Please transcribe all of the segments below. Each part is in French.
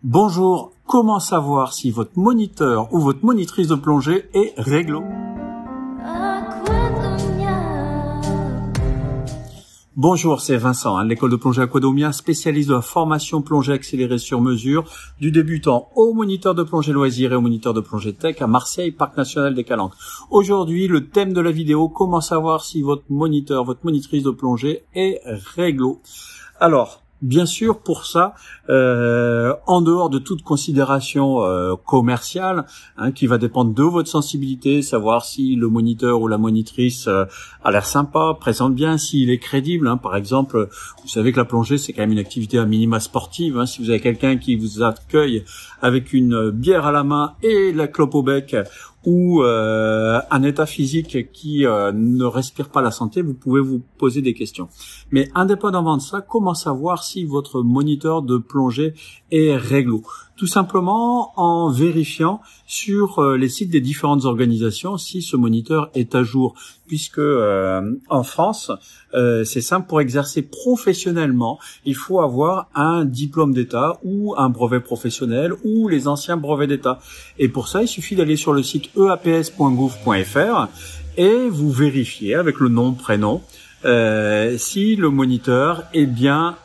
Bonjour, comment savoir si votre moniteur ou votre monitrice de plongée est réglo? Bonjour, c'est Vincent, de l'école de plongée Aquadomia, spécialiste de la formation plongée accélérée sur mesure, du débutant au moniteur de plongée loisir et au moniteur de plongée tech à Marseille, Parc National des Calanques. Aujourd'hui, le thème de la vidéo, comment savoir si votre moniteur, votre monitrice de plongée est réglo. Alors, bien sûr, pour ça, en dehors de toute considération commerciale, qui va dépendre de votre sensibilité, savoir si le moniteur ou la monitrice a l'air sympa, présente bien, s'il est crédible. Par exemple, vous savez que la plongée, c'est quand même une activité à minima sportive. Si vous avez quelqu'un qui vous accueille avec une bière à la main et la clope au bec, ou un état physique qui ne respire pas la santé, vous pouvez vous poser des questions. Mais indépendamment de ça, comment savoir si votre moniteur de plongée est réglo? Tout simplement en vérifiant sur les sites des différentes organisations si ce moniteur est à jour, puisque en France, c'est simple, pour exercer professionnellement, il faut avoir un diplôme d'État ou un brevet professionnel ou les anciens brevets d'État. Et pour ça, il suffit d'aller sur le site eaps.gouv.fr et vous vérifiez avec le nom, prénom, si le moniteur est bien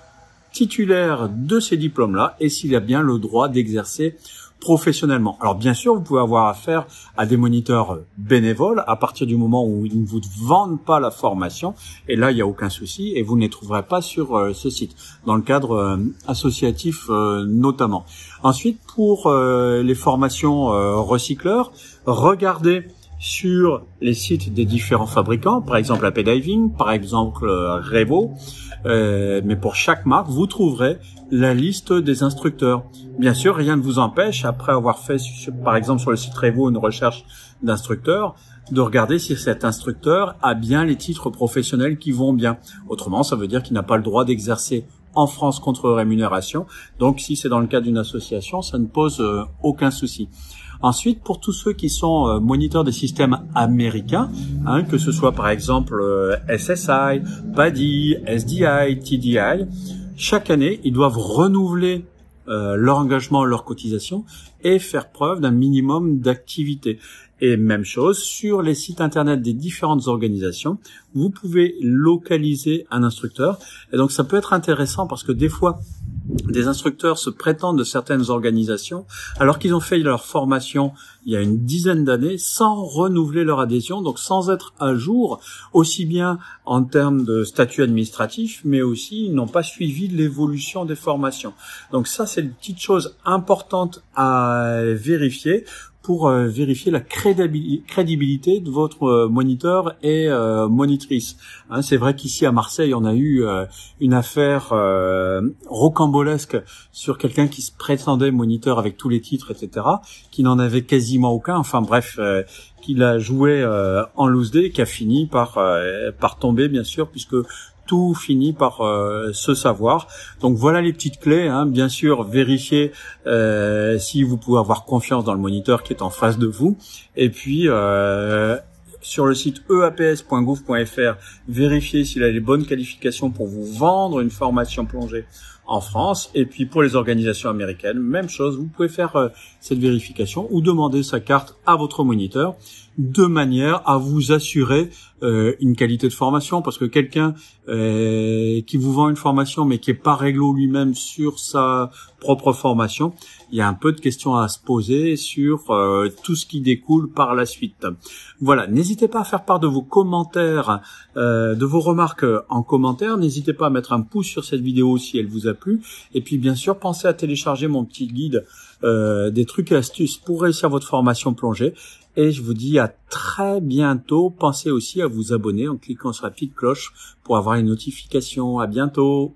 titulaire de ces diplômes-là et s'il a bien le droit d'exercer professionnellement. Alors bien sûr, vous pouvez avoir affaire à des moniteurs bénévoles à partir du moment où ils ne vous vendent pas la formation, et là il n'y a aucun souci et vous ne les trouverez pas sur ce site, dans le cadre associatif notamment. Ensuite, pour les formations recycleurs, regardez sur les sites des différents fabricants, par exemple AP Diving, par exemple Revo, mais pour chaque marque, vous trouverez la liste des instructeurs. Bien sûr, rien ne vous empêche, après avoir fait, par exemple sur le site Revo, une recherche d'instructeur, de regarder si cet instructeur a bien les titres professionnels qui vont bien. Autrement, ça veut dire qu'il n'a pas le droit d'exercer en France contre rémunération. Donc, si c'est dans le cadre d'une association, ça ne pose aucun souci. Ensuite, pour tous ceux qui sont moniteurs des systèmes américains, que ce soit par exemple SSI, PADI, SDI, TDI, chaque année, ils doivent renouveler leur engagement, leur cotisation et faire preuve d'un minimum d'activité. Et même chose, sur les sites internet des différentes organisations, vous pouvez localiser un instructeur. Et donc, ça peut être intéressant parce que des fois, des instructeurs se prétendent de certaines organisations alors qu'ils ont fait leur formation il y a une dizaine d'années sans renouveler leur adhésion, donc sans être à jour, aussi bien en termes de statut administratif, mais aussi ils n'ont pas suivi l'évolution des formations. Donc ça, c'est une petite chose importante à vérifier pour vérifier la crédibilité de votre moniteur et monitrice. C'est vrai qu'ici à Marseille, on a eu une affaire rocambolesque sur quelqu'un qui se prétendait moniteur avec tous les titres, etc., qui n'en avait quasiment aucun. Enfin bref, qu'il a joué en loose day, qui a fini par tomber, bien sûr, puisque tout finit par se savoir. Donc voilà les petites clés. Bien sûr, vérifiez si vous pouvez avoir confiance dans le moniteur qui est en face de vous. Et puis sur le site eaps.gouv.fr, vérifiez s'il a les bonnes qualifications pour vous vendre une formation plongée en France. Et puis pour les organisations américaines, même chose, vous pouvez faire cette vérification ou demander sa carte à votre moniteur de manière à vous assurer une qualité de formation, parce que quelqu'un qui vous vend une formation mais qui est pas réglo lui-même sur sa propre formation, il y a un peu de questions à se poser sur tout ce qui découle par la suite. Voilà, n'hésitez pas à faire part de vos commentaires, de vos remarques en commentaire. N'hésitez pas à mettre un pouce sur cette vidéo si elle vous a plu. Et puis bien sûr, pensez à télécharger mon petit guide des trucs et astuces pour réussir votre formation plongée. Et je vous dis à très bientôt. Pensez aussi à vous abonner en cliquant sur la petite cloche pour avoir les notifications. À bientôt.